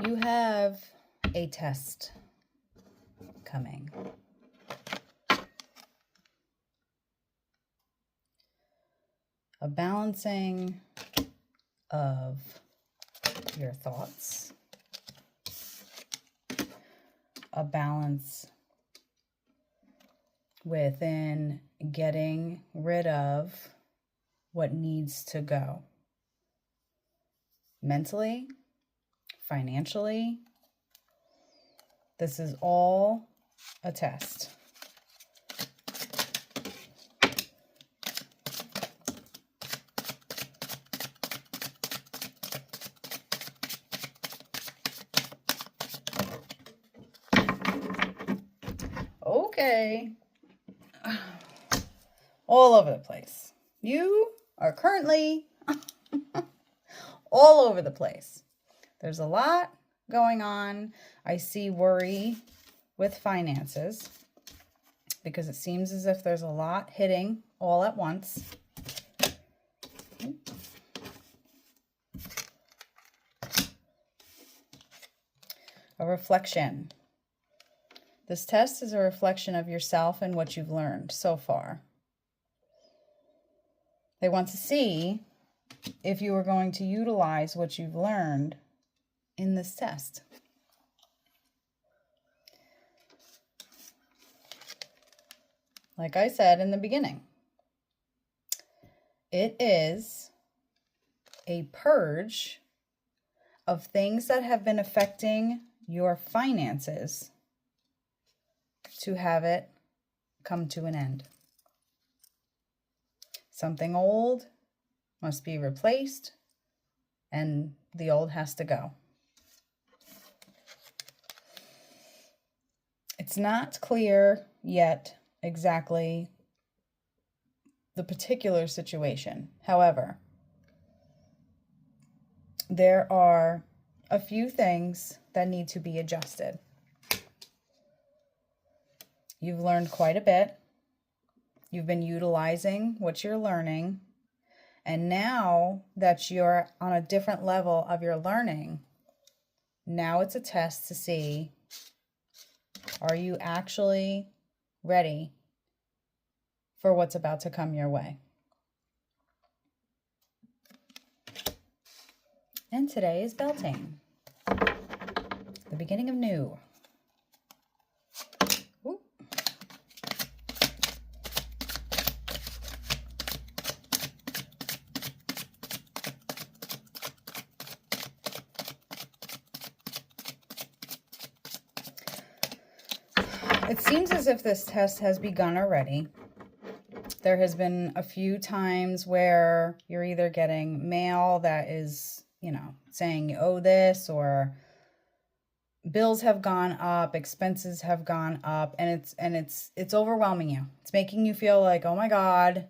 You have a test coming. A balancing of your thoughts. A balance within getting rid of what needs to go. Mentally, financially, this is all a test. Okay. All over the place. You are currently all over the place. There's a lot going on. I see worry with finances because it seems as if there's a lot hitting all at once. A reflection. This test is a reflection of yourself and what you've learned so far. They want to see if you are going to utilize what you've learned in this test. Like I said in the beginning, it is a purge of things that have been affecting your finances to have it come to an end. Something old must be replaced, and the old has to go. It's not clear yet exactly the particular situation. However, there are a few things that need to be adjusted. You've learned quite a bit. You've been utilizing what you're learning. And now that you're on a different level of your learning, now it's a test to see, are you actually ready for what's about to come your way? And today is Beltane, the beginning of new. Ooh. It seems as if this test has begun already. There has been a few times where you're either getting mail that is, saying you owe this, or bills have gone up, expenses have gone up, and it's overwhelming you. It's making you feel like, oh my God,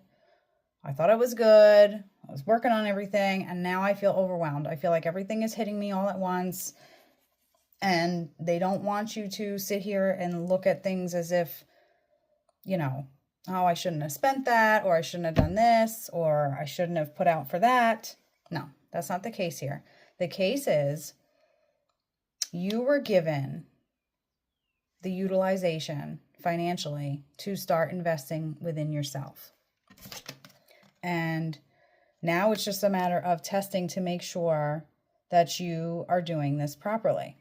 I thought I was good. I was working on everything, and now I feel overwhelmed. I feel like everything is hitting me all at once. And they don't want you to sit here and look at things as if, oh, I shouldn't have spent that, or I shouldn't have done this, or I shouldn't have put out for that. No, that's not the case here. The case is you were given the utilization financially to start investing within yourself. And now it's just a matter of testing to make sure that you are doing this properly.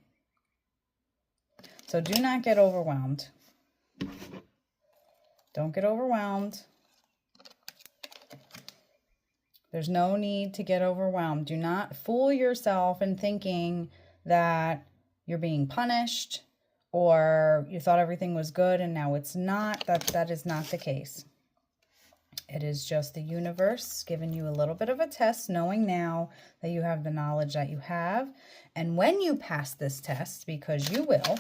So do not get overwhelmed. Don't get overwhelmed. There's no need to get overwhelmed. Do not fool yourself in thinking that you're being punished or you thought everything was good and now it's not. That is not the case. It is just the universe giving you a little bit of a test, knowing now that you have the knowledge that you have. And when you pass this test, because you will,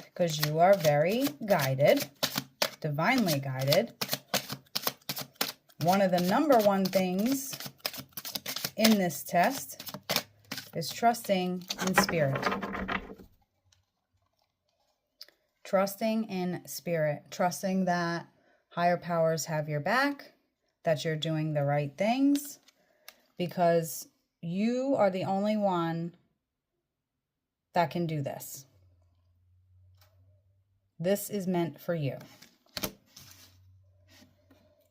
because you are very guided, divinely guided, one of the number one things in this test is trusting in spirit. Trusting in spirit. Trusting that higher powers have your back, that you're doing the right things, because you are the only one that can do this. This is meant for you.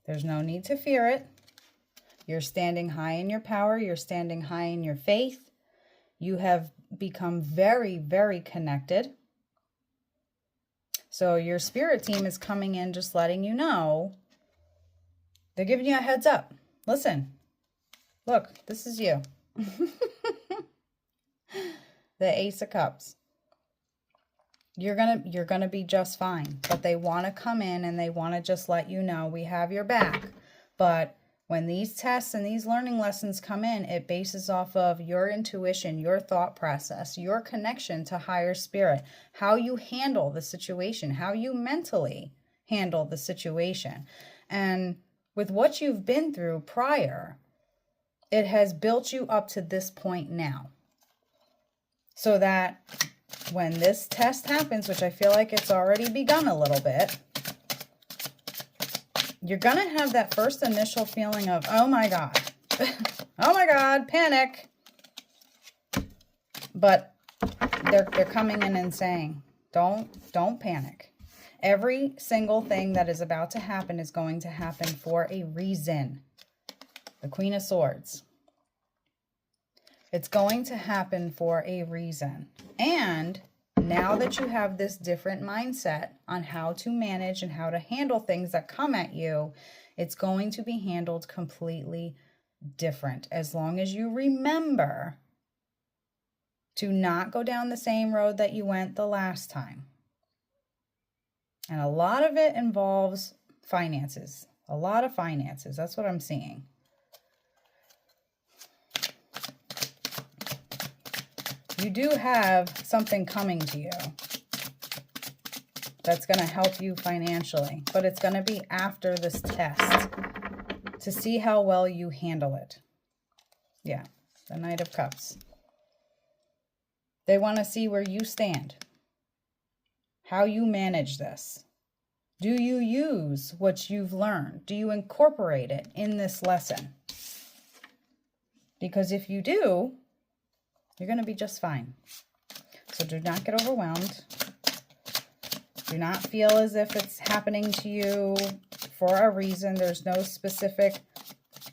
There's no need to fear it. You're standing high in your power. You're standing high in your faith. You have become very, very connected. So your spirit team is coming in just letting you know. They're giving you a heads up. Listen, look, this is you. The Ace of Cups. You're gonna be just fine. But they want to come in and they want to just let you know we have your back. But when these tests and these learning lessons come in, it bases off of your intuition, your thought process, your connection to higher spirit, how you handle the situation, how you mentally handle the situation. And with what you've been through prior, it has built you up to this point now. So that when this test happens, which I feel like it's already begun a little bit, you're going to have that first initial feeling of, oh my God, oh my God, panic. But they're coming in and saying, don't panic. Every single thing that is about to happen is going to happen for a reason. The Queen of Swords. It's going to happen for a reason. And now that you have this different mindset on how to manage and how to handle things that come at you, it's going to be handled completely different. As long as you remember to not go down the same road that you went the last time. And a lot of it involves finances. A lot of finances. That's what I'm seeing. You do have something coming to you that's going to help you financially, but it's going to be after this test to see how well you handle it. Yeah, the Knight of Cups. They want to see where you stand, how you manage this. Do you use what you've learned? Do you incorporate it in this lesson? Because if you do, you're going to be just fine. So do not get overwhelmed. Do not feel as if it's happening to you for a reason. There's no specific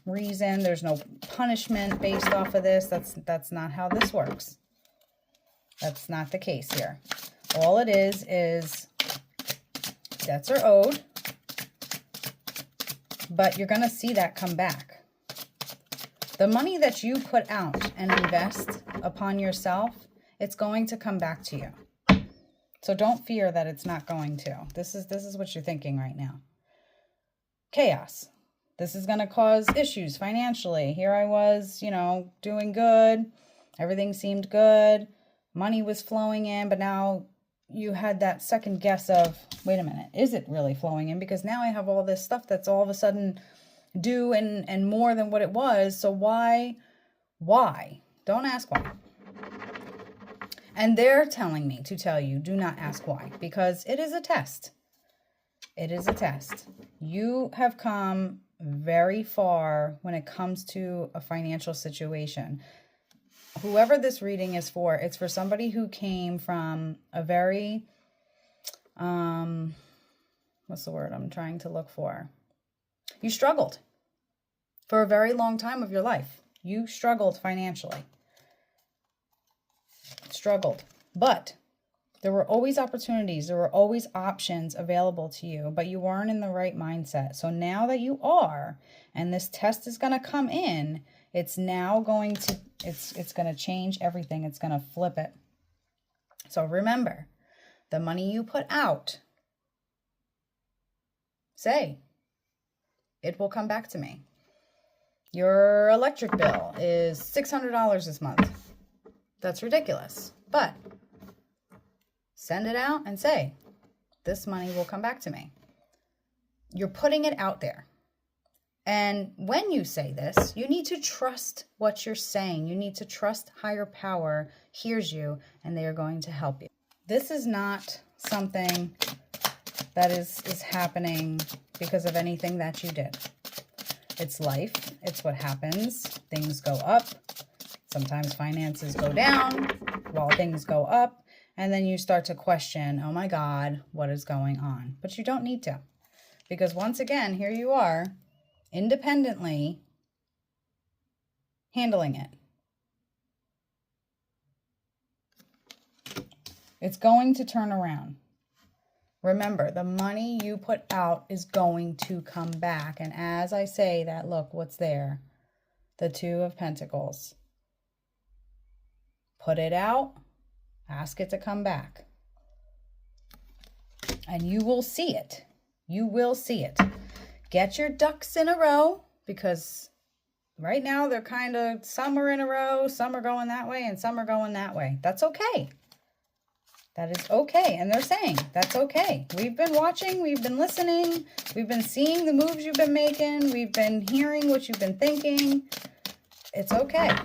reason. There's no punishment based off of this. That's not how this works. That's not the case here. All it is debts are owed, but you're going to see that come back. The money that you put out and invest upon yourself, it's going to come back to you. So don't fear that it's not going to. This is what you're thinking right now. Chaos. This is going to cause issues financially. Here I was, doing good. Everything seemed good. Money was flowing in, but now you had that second guess of, wait a minute, is it really flowing in? Because now I have all this stuff that's all of a sudden due and more than what it was. So why? Don't ask why. And they're telling me to tell you, do not ask why, because it is a test. It is a test. You have come very far when it comes to a financial situation. Whoever this reading is for, it's for somebody who came from a very, what's the word I'm trying to look for? You struggled for a very long time of your life. You struggled financially. Struggled. But there were always opportunities. There were always options available to you, but you weren't in the right mindset. So now that you are, and this test is going to come in, it's now going to, it's going to change everything. It's going to flip it. So remember, the money you put out, say, it will come back to me. Your electric bill is $600 this month. That's ridiculous. But send it out and say, this money will come back to me. You're putting it out there. And when you say this, you need to trust what you're saying. You need to trust higher power hears you and they are going to help you. This is not something that is happening because of anything that you did. It's life. It's what happens. Things go up. Sometimes finances go down. while things go up, and then you start to question, oh my God, what is going on? But you don't need to, because once again, here you are, independently handling it. It's going to turn around. Remember, the money you put out is going to come back. And as I say that, look, what's there? The Two of Pentacles. Put it out, ask it to come back. And you will see it. You will see it. Get your ducks in a row, because right now they're kind of, some are in a row, some are going that way, and some are going that way. That's okay. That is okay. And they're saying that's okay. We've been watching, we've been listening, we've been seeing the moves you've been making, we've been hearing what you've been thinking. It's okay.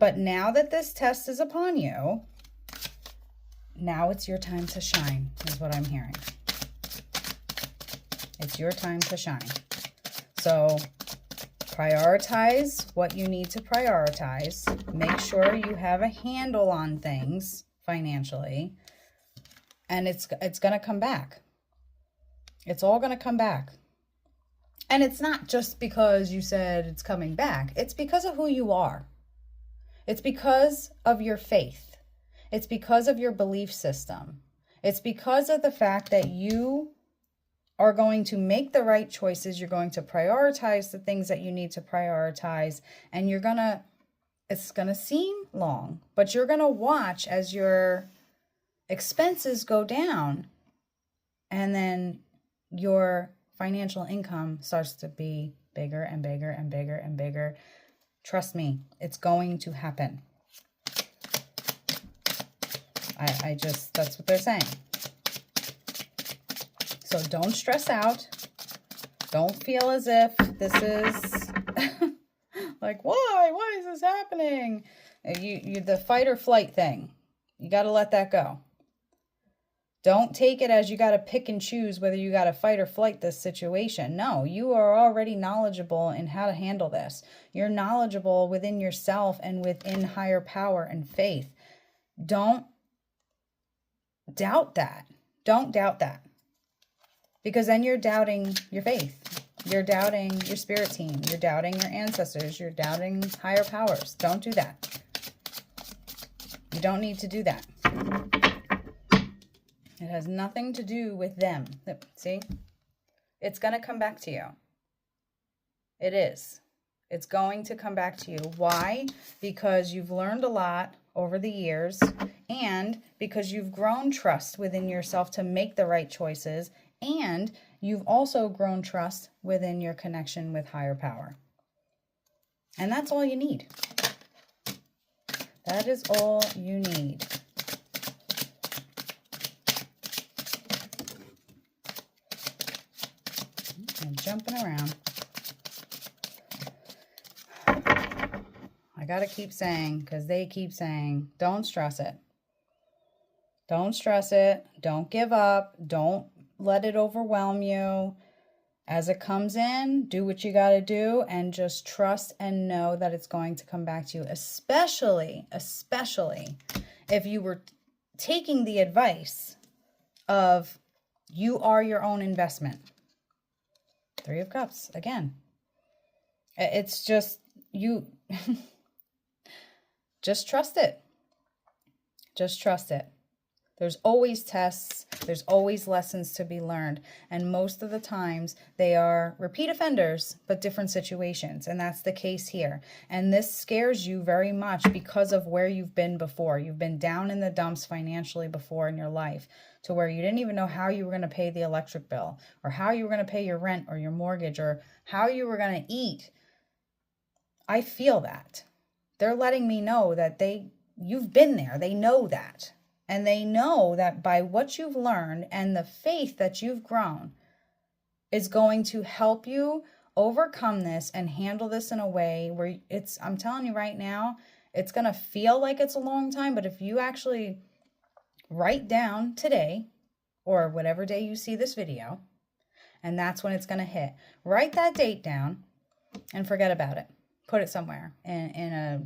But now that this test is upon you, now it's your time to shine, is what I'm hearing. It's your time to shine. So prioritize what you need to prioritize. Make sure you have a handle on things financially, and it's going to come back. It's all going to come back. And it's not just because you said it's coming back. It's because of who you are. It's because of your faith. It's because of your belief system. It's because of the fact that you are going to make the right choices. You're going to prioritize the things that you need to prioritize, and it's going to seem long, but you're going to watch as your expenses go down, and then your financial income starts to be bigger and bigger and bigger and bigger. Trust me, it's going to happen. That's what they're saying. So don't stress out. Don't feel as if this is like, why is this happening? You the fight or flight thing. You got to let that go. Don't take it as you got to pick and choose whether you got to fight or flight this situation. No, you are already knowledgeable in how to handle this. You're knowledgeable within yourself and within higher power and faith. Don't doubt that. Don't doubt that. Because then you're doubting your faith. You're doubting your spirit team. You're doubting your ancestors. You're doubting higher powers. Don't do that. You don't need to do that. It has nothing to do with them. See? It's going to come back to you. It is. It's going to come back to you. Why? Because you've learned a lot over the years, and because you've grown trust within yourself to make the right choices, and you've also grown trust within your connection with higher power. And that's all you need. That is all you need. I'm jumping around. I got to keep saying, because they keep saying, don't stress it. Don't stress it. Don't give up. Don't let it overwhelm you. As it comes in, do what you got to do, and just trust and know that it's going to come back to you, especially if you were taking the advice of you are your own investment. Three of Cups, again. It's just, you, just trust it. Just trust it. There's always tests. There's always lessons to be learned. And most of the times they are repeat offenders, but different situations. And that's the case here. And this scares you very much because of where you've been before. You've been down in the dumps financially before in your life, to where you didn't even know how you were going to pay the electric bill, or how you were going to pay your rent or your mortgage, or how you were going to eat. I feel that. They're letting me know that you've been there. They know that. And they know that by what you've learned and the faith that you've grown is going to help you overcome this and handle this in a way where I'm telling you right now, it's going to feel like it's a long time. But if you actually write down today, or whatever day you see this video, and that's when it's going to hit, write that date down and forget about it. Put it somewhere in a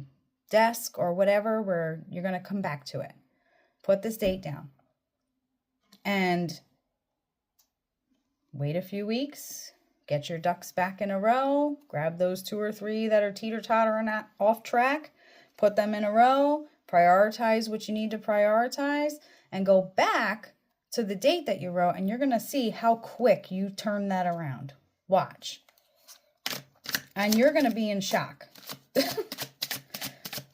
desk or whatever where you're going to come back to it. Put this date down and wait a few weeks, get your ducks back in a row, grab those 2 or 3 that are teeter-tottering off track, put them in a row, prioritize what you need to prioritize, and go back to the date that you wrote, and you're going to see how quick you turn that around. Watch. And you're going to be in shock.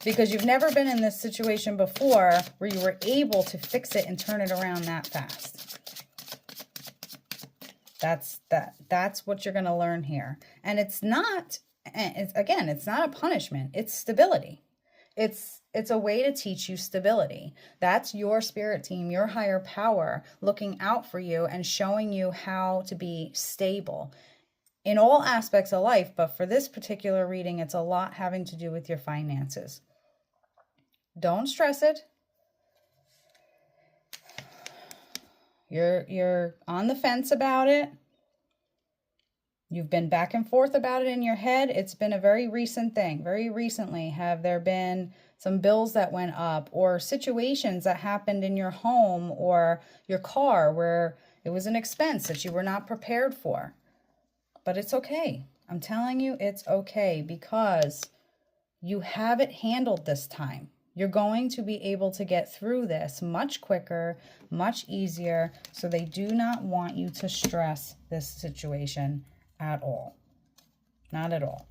Because you've never been in this situation before where you were able to fix it and turn it around that fast. That's what you're going to learn here. And it's not a punishment. It's stability. It's a way to teach you stability. That's your spirit team, your higher power looking out for you and showing you how to be stable in all aspects of life. But for this particular reading, it's a lot having to do with your finances. Don't stress it. You're on the fence about it. You've been back and forth about it in your head. It's been a very recent thing. Very recently, have there been some bills that went up or situations that happened in your home or your car where it was an expense that you were not prepared for? But it's okay. I'm telling you, it's okay because you have it handled this time. You're going to be able to get through this much quicker, much easier. So they do not want you to stress this situation at all. Not at all.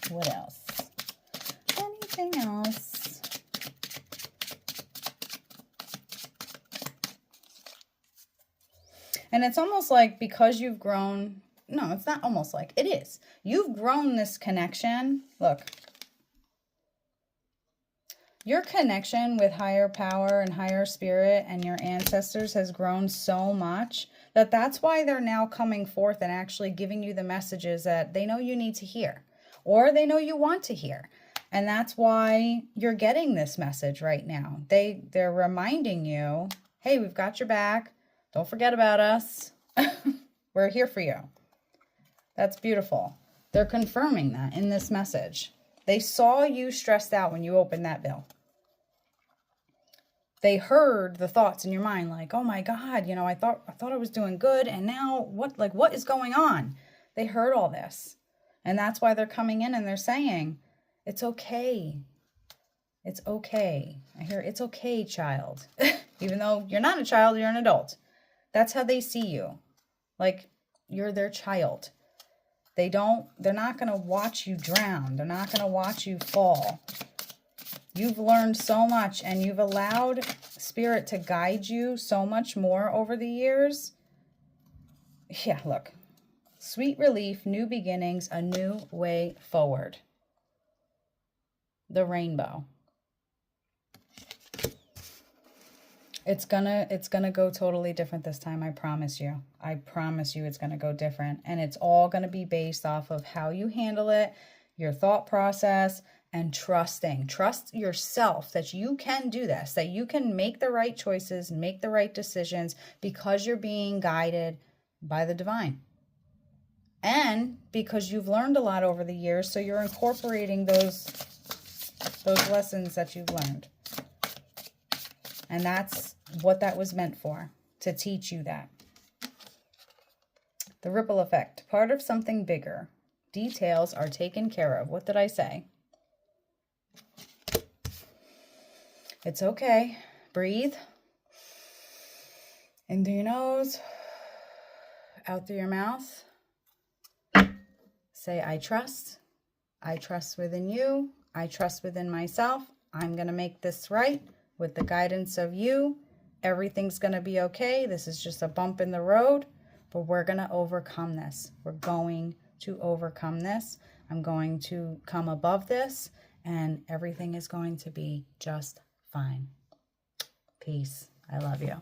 What else? Anything else? And it's almost like because you've grown, no, it's not almost like, it is. You've grown this connection. Look. Your connection with higher power and higher spirit and your ancestors has grown so much that that's why they're now coming forth and actually giving you the messages that they know you need to hear or they know you want to hear. And that's why you're getting this message right now. They're reminding you, hey, we've got your back. Don't forget about us. We're here for you. That's beautiful. They're confirming that in this message. They saw you stressed out when you opened that bill. They heard the thoughts in your mind like, oh my God, I thought I was doing good. And now what is going on? They heard all this. And that's why they're coming in and they're saying, it's okay. It's okay. I hear it's okay, child. Even though you're not a child, you're an adult. That's how they see you. Like you're their child. They're not going to watch you drown. They're not going to watch you fall. You've learned so much and you've allowed spirit to guide you so much more over the years. Yeah, look. Sweet relief, new beginnings, a new way forward. The rainbow. It's gonna go totally different this time, I promise you. I promise you it's gonna go different. And it's all gonna be based off of how you handle it, your thought process, and trusting. Trust yourself that you can do this, that you can make the right choices, make the right decisions because you're being guided by the divine. And because you've learned a lot over the years, so you're incorporating those lessons that you've learned. And that's what that was meant for, to teach you that. The ripple effect, part of something bigger. Details are taken care of. What did I say? It's okay. Breathe. In through your nose, out through your mouth. Say, I trust. I trust within you. I trust within myself. I'm going to make this right with the guidance of you. Everything's going to be okay. This is just a bump in the road, but we're going to overcome this. We're going to overcome this. I'm going to come above this, and everything is going to be just fine. Peace. I love you.